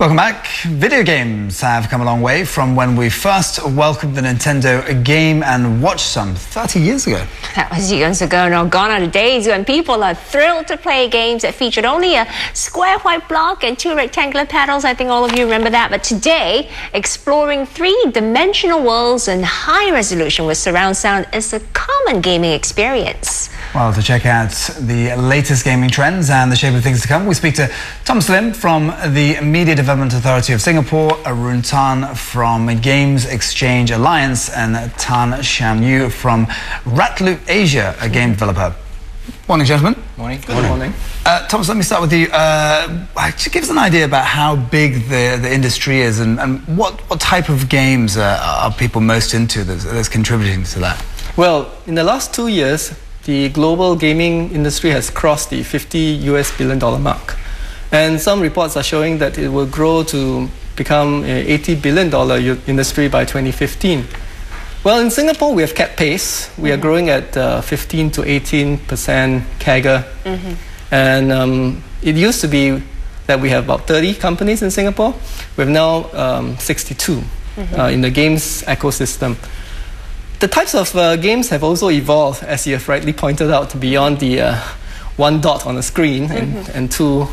Welcome back. Video games have come a long way from when we first welcomed the Nintendo Game & Watch some 30 years ago. That was years ago. Now, gone are the days when people are thrilled to play games that featured only a square white block and two rectangular paddles. I think all of you remember that. But today, exploring three-dimensional worlds and high resolution with surround sound is a common gaming experience. Well, to check out the latest gaming trends and the shape of things to come, we speak to Thomas Lim from the Media Development Authority of Singapore, Arun Tan from Games Exchange Alliance, and Tan Shan Yu from Ratloop Asia, a game developer. Morning, gentlemen. Morning. Good morning. Thomas, let me start with you. Just give us an idea about how big the industry is and what type of games are people most into that's contributing to that? Well, in the last 2 years, the global gaming industry has crossed the $50 billion mark. And some reports are showing that it will grow to become an $80 billion industry by 2015. Well, in Singapore, we have kept pace. We are growing at 15 to 18% CAGR. And it used to be that we have about 30 companies in Singapore. We have now 62 in the games ecosystem. The types of games have also evolved, as you have rightly pointed out, beyond the one dot on the screen and two,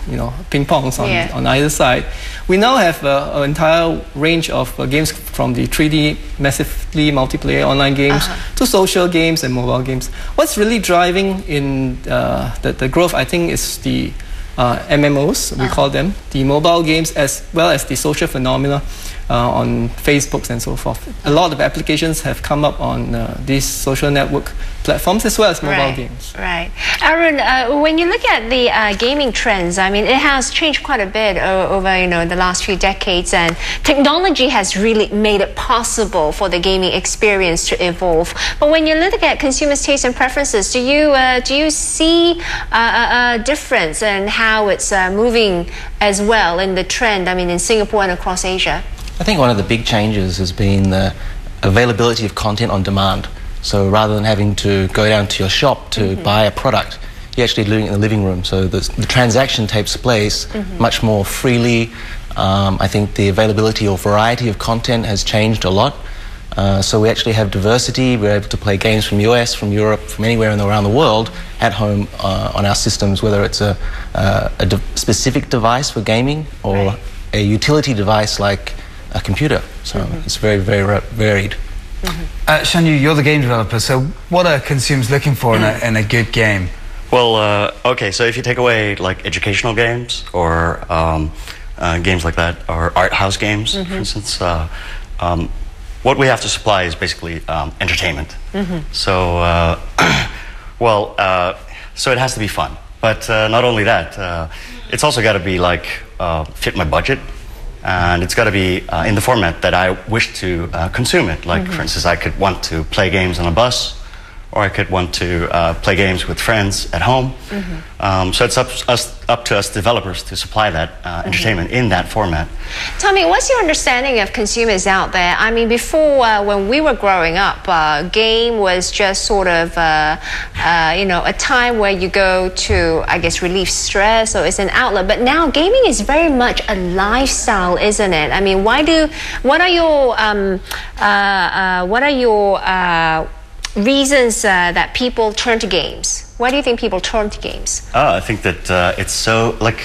ping pongs on either side. We now have an entire range of games from the 3D, massively multiplayer online games to social games and mobile games. What's really driving in the growth, I think, is the MMOs, we call them, the mobile games as well as the social phenomena on Facebook and so forth. A lot of applications have come up on these social network platforms as well as mobile games. Right. Arun, when you look at the gaming trends, I mean, it has changed quite a bit over the last few decades, and technology has really made it possible for the gaming experience to evolve. But when you look at consumers' tastes and preferences, do you see a difference in how it's moving as well in the trend, I mean, in Singapore and across Asia? I think one of the big changes has been the availability of content on demand. So rather than having to go down to your shop to buy a product, you're actually doing it in the living room. So the transaction takes place much more freely. I think the availability or variety of content has changed a lot. So we actually have diversity. We're able to play games from US, from Europe, from anywhere around the world at home on our systems, whether it's a specific device for gaming or a utility device like a computer. So it's very, very varied. Shan Yu, you're the game developer, so what are consumers looking for in a good game? Well, okay, so if you take away like educational games or games like that, or art house games, for instance, what we have to supply is basically entertainment. So, so it has to be fun. But not only that, it's also got to be like fit my budget. And it's got to be in the format that I wish to consume it. Like, for instance, I could want to play games on a bus, or I could want to play games with friends at home. So it's up to us developers to supply that entertainment in that format. Tommy, what's your understanding of consumers out there? I mean, before, when we were growing up, game was just sort of, a time where you go to, I guess, relieve stress, or it's an outlet. But now gaming is very much a lifestyle, isn't it? I mean, what are your reasons that people turn to games? Why do you think people turn to games? I think that it's so, like,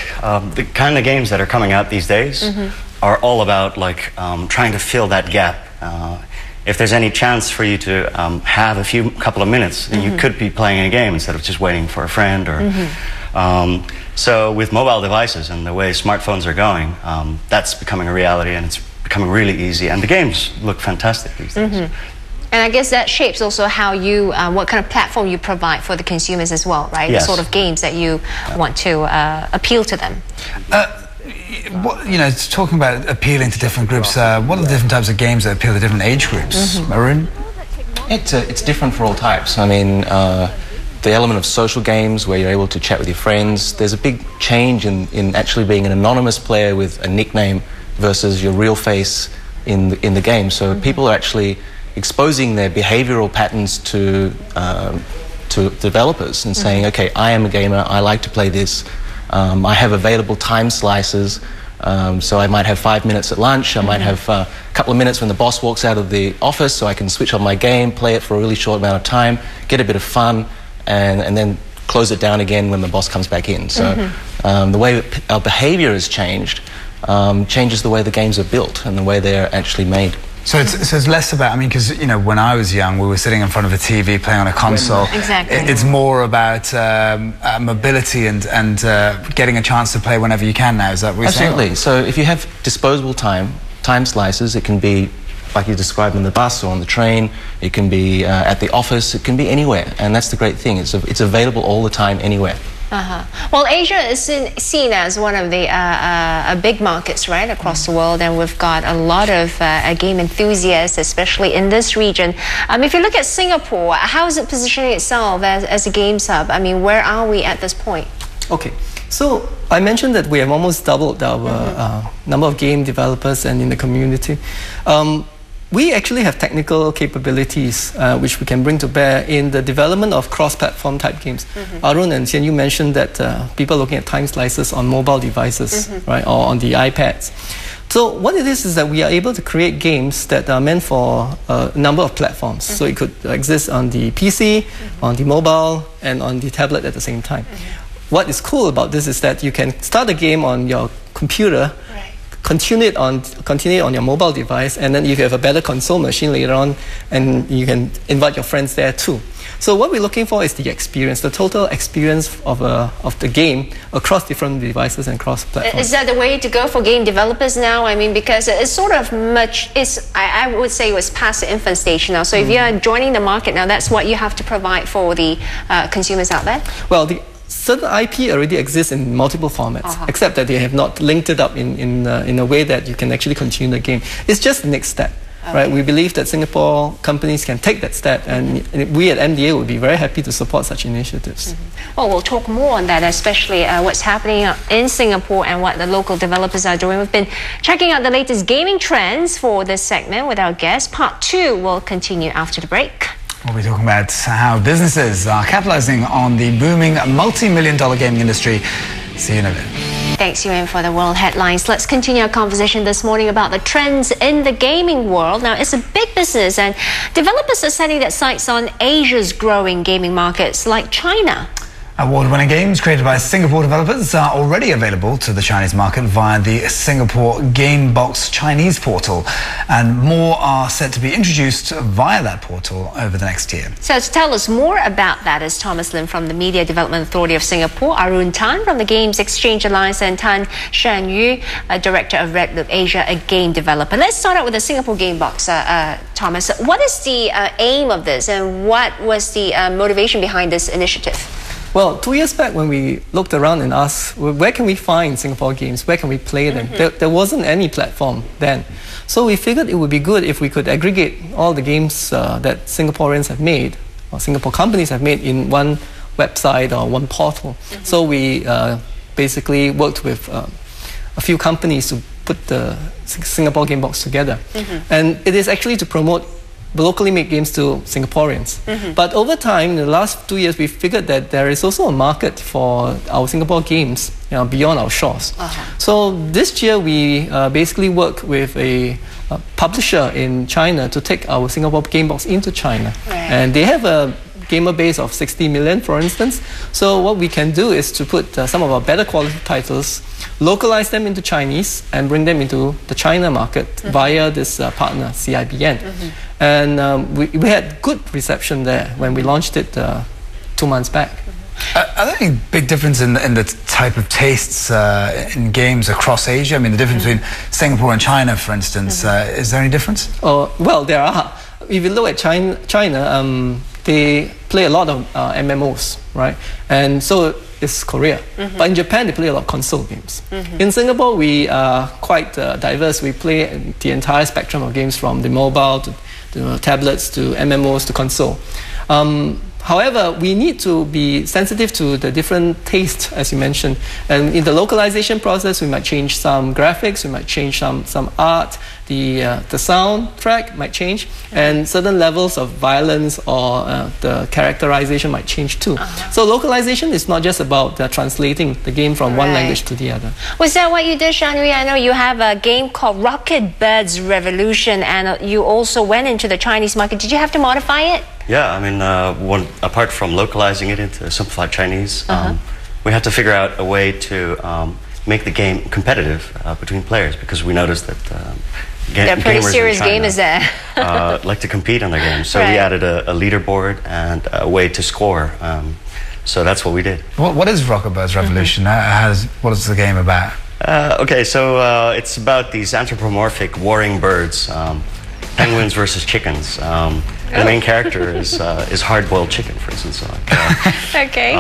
the kind of games that are coming out these days are all about, like, trying to fill that gap. If there's any chance for you to have a couple of minutes, then you could be playing a game instead of just waiting for a friend. Or so with mobile devices and the way smartphones are going, that's becoming a reality, and it's becoming really easy. And the games look fantastic these days. And I guess that shapes also how you, what kind of platform you provide for the consumers as well, right? Yes. The sort of games that you want to appeal to them. Talking about appealing to different groups, what are the different types of games that appeal to different age groups? Arun? It's different for all types. I mean, the element of social games where you're able to chat with your friends, there's a big change in actually being an anonymous player with a nickname versus your real face in the game. So people are actually exposing their behavioral patterns to developers and saying, okay, I am a gamer, I like to play this, I have available time slices So I might have 5 minutes at lunch, I might have a couple of minutes when the boss walks out of the office, so I can switch on my game, play it for a really short amount of time, get a bit of fun, and then close it down again when the boss comes back in. So the way our behaviour has changed changes the way the games are built and the way they're actually made. So it's less about, I mean, because, you know, when I was young, we were sitting in front of a TV playing on a console. Exactly. It's more about mobility and getting a chance to play whenever you can now. Is that what you're saying? Absolutely. So if you have disposable time slices, it can be like you described on the bus or on the train, it can be at the office, it can be anywhere. And that's the great thing. It's available all the time, anywhere. Well, Asia is seen as one of the big markets, right, across the world, and we've got a lot of game enthusiasts, especially in this region. If you look at Singapore, how is it positioning itself as a games hub? I mean, where are we at this point? Okay, so I mentioned that we have almost doubled our number of game developers and in the community. We actually have technical capabilities which we can bring to bear in the development of cross-platform type games. Arun and Xian, you mentioned that people are looking at time slices on mobile devices, right, or on the iPads. So what it is that we are able to create games that are meant for a number of platforms. So it could exist on the PC, on the mobile, and on the tablet at the same time. What is cool about this is that you can start a game on your computer, continue it on your mobile device, and then if you have a better console machine later on, and you can invite your friends there too. So what we're looking for is the experience, the total experience of the game across different devices and cross platforms. Is that the way to go for game developers now? I mean, because it's sort of I would say it was past the infant stage now. So if you're joining the market now, that's what you have to provide for the consumers out there? Well, certain IP already exists in multiple formats, except that they have not linked it up in a way that you can actually continue the game. It's just the next step. Right? We believe that Singapore companies can take that step, and we at MDA would be very happy to support such initiatives. Well, we'll talk more on that, especially what's happening in Singapore and what the local developers are doing. We've been checking out the latest gaming trends for this segment with our guests. Part 2 will continue after the break. We'll be talking about how businesses are capitalizing on the booming multi-million-dollar gaming industry. See you in a bit. Thanks, Yuan, for the world headlines. Let's continue our conversation this morning about the trends in the gaming world. Now, it's a big business, and developers are setting their sights on Asia's growing gaming markets like China. Award-winning games created by Singapore developers are already available to the Chinese market via the Singapore Gamebox Chinese portal, and more are set to be introduced via that portal over the next year. So to tell us more about that is Thomas Lim from the Media Development Authority of Singapore, Arun Tan from the Games Exchange Alliance, and Tan Shanyu, Director of Red Loop Asia, a game developer. Let's start out with the Singapore Gamebox. Thomas, what is the aim of this, and what was the motivation behind this initiative? Well, 2 years back when we looked around and asked, where can we find Singapore games? Where can we play them? There wasn't any platform then. So we figured it would be good if we could aggregate all the games that Singaporeans have made, or Singapore companies have made, in one website or one portal. So we basically worked with a few companies to put the Singapore Gamebox together. And it is actually to promote locally made games to Singaporeans. But over time, in the last 2 years, we figured that there is also a market for our Singapore games beyond our shores. So this year, we basically worked with a publisher in China to take our Singapore Gamebox into China. And they have a gamer base of 60 million, for instance. So what we can do is to put some of our better quality titles, localize them into Chinese, and bring them into the China market via this partner, CIBN. And we had good reception there when we launched it 2 months back. Are there any big difference in the type of tastes in games across Asia? I mean, the difference between Singapore and China, for instance, is there any difference? Well, there are. If you look at China, they play a lot of MMOs, right? And so is Korea. But in Japan, they play a lot of console games. In Singapore, we are quite diverse. We play the entire spectrum of games, from the mobile to tablets to MMOs to console. However, we need to be sensitive to the different tastes, as you mentioned. And in the localization process, we might change some graphics, we might change some art, the soundtrack might change, and certain levels of violence or the characterization might change too. So localization is not just about translating the game from one language to the other. Was that what you did, Shan-Hui? I know you have a game called Rocket Birds Revolution, and you also went into the Chinese market. Did you have to modify it? Yeah, I mean, apart from localizing it into simplified Chinese, we had to figure out a way to make the game competitive between players, because we noticed that they're pretty serious gamers there. like to compete on their games. So we added a leaderboard and a way to score. So that's what we did. What is Rocket Birds Revolution? What is the game about? Okay, so it's about these anthropomorphic warring birds, penguins versus chickens. The main character is hard-boiled chicken, for instance. Okay.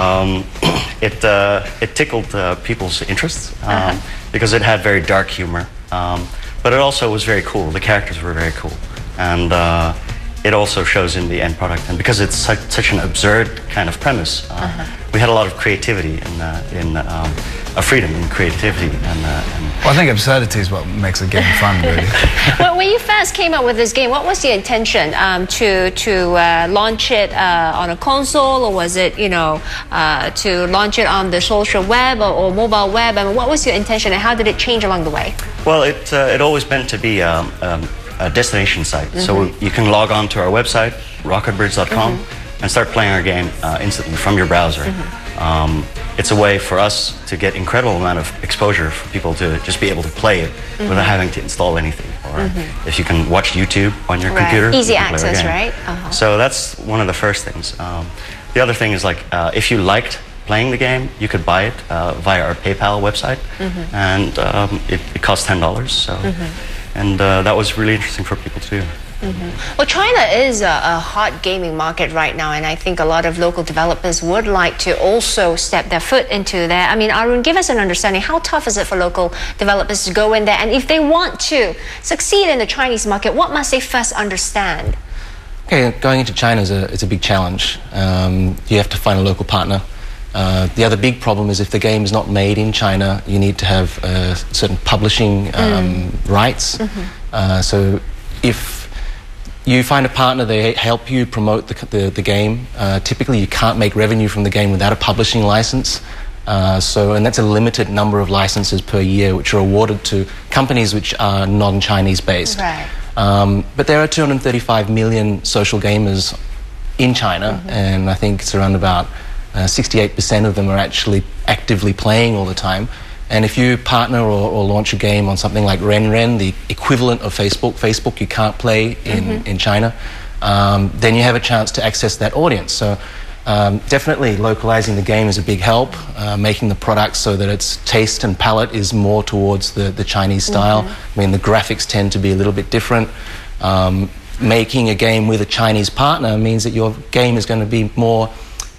It tickled people's interests because it had very dark humor, but it also was very cool. The characters were very cool, and it also shows in the end product. And because it's such an absurd kind of premise, we had a lot of creativity and a freedom in creativity. Well, I think absurdity is what makes a game fun, really. Well, when you first came up with this game, what was the intention? To launch it on a console, or was it, to launch it on the social web or mobile web? I mean, what was your intention, and how did it change along the way? Well, it always meant to be a destination site. So you can log on to our website, rocketbirds.com, and start playing our game instantly from your browser. It's a way for us to get incredible amount of exposure for people to just be able to play it without having to install anything. Or if you can watch YouTube on your computer. Easy access, right? So that's one of the first things. The other thing is, like, if you liked playing the game, you could buy it via our PayPal website, and it costs $10. So, and that was really interesting for people to do. Well, China is a hot gaming market right now, and I think a lot of local developers would like to also step their foot into there. I mean, Arun, give us an understanding. How tough is it for local developers to go in there? And if they want to succeed in the Chinese market, what must they first understand? Okay, going into China is a big challenge. You have to find a local partner. The other big problem is if the game is not made in China, you need to have certain publishing rights. So if you find a partner, they help you promote the game. Typically, you can't make revenue from the game without a publishing license. And that's a limited number of licenses per year, which are awarded to companies which are non-Chinese based. Right. But there are 235 million social gamers in China, and I think it's around about 68% of them are actually actively playing all the time. And if you partner or launch a game on something like Ren, the equivalent of Facebook you can't play in China, then you have a chance to access that audience. So definitely localizing the game is a big help, making the product so that its taste and palette is more towards the Chinese style. I mean, the graphics tend to be a little bit different. Making a game with a Chinese partner means that your game is going to be more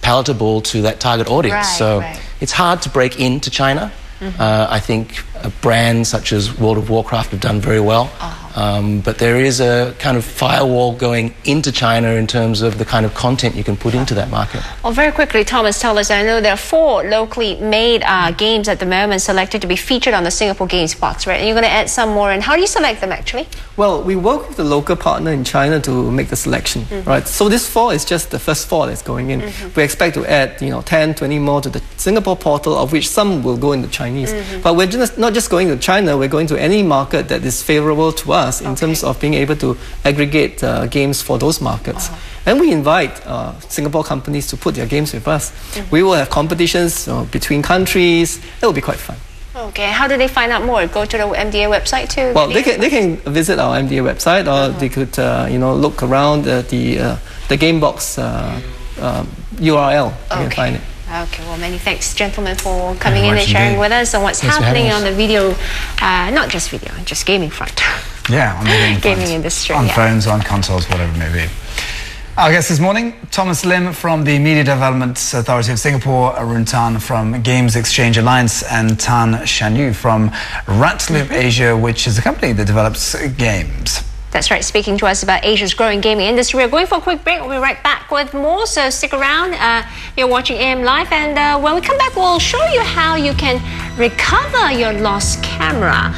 palatable to that target audience. It's hard to break into China. I think brands such as World of Warcraft have done very well, but there is a kind of firewall going into China in terms of the kind of content you can put into that market. Well, very quickly, Thomas, tell us, I know there are 4 locally made games at the moment selected to be featured on the Singapore Gamebox, right? And you're going to add some more, and how do you select them, actually? Well, we work with the local partner in China to make the selection, right? So this 4 is just the first 4 that's going in. We expect to add, 10, 20 more to the Singapore portal, of which some will go into Chinese. But we're not just going to China, we're going to any market that is favorable to us in terms of being able to aggregate games for those markets. And we invite Singapore companies to put their games with us. We will have competitions between countries. It will be quite fun. Okay, how do they find out more? Go to the MDA website too? Well, they can visit our MDA website, or they could look around the Gamebox URL. You can find it. Okay, well, many thanks, gentlemen, for coming in and sharing with us on what's happening on the video, not just video, just gaming front. Yeah, on the gaming industry. On phones, on consoles, whatever it may be. Our guest this morning, Thomas Lim from the Media Development Authority of Singapore, Arun Tan from Games Exchange Alliance, and Tan Shan-Hui from Ratloop Asia, which is a company that develops games. That's right, speaking to us about Asia's growing gaming industry. We're going for a quick break. We'll be right back with more, so stick around. You're watching AM Live, and when we come back, we'll show you how you can recover your lost camera.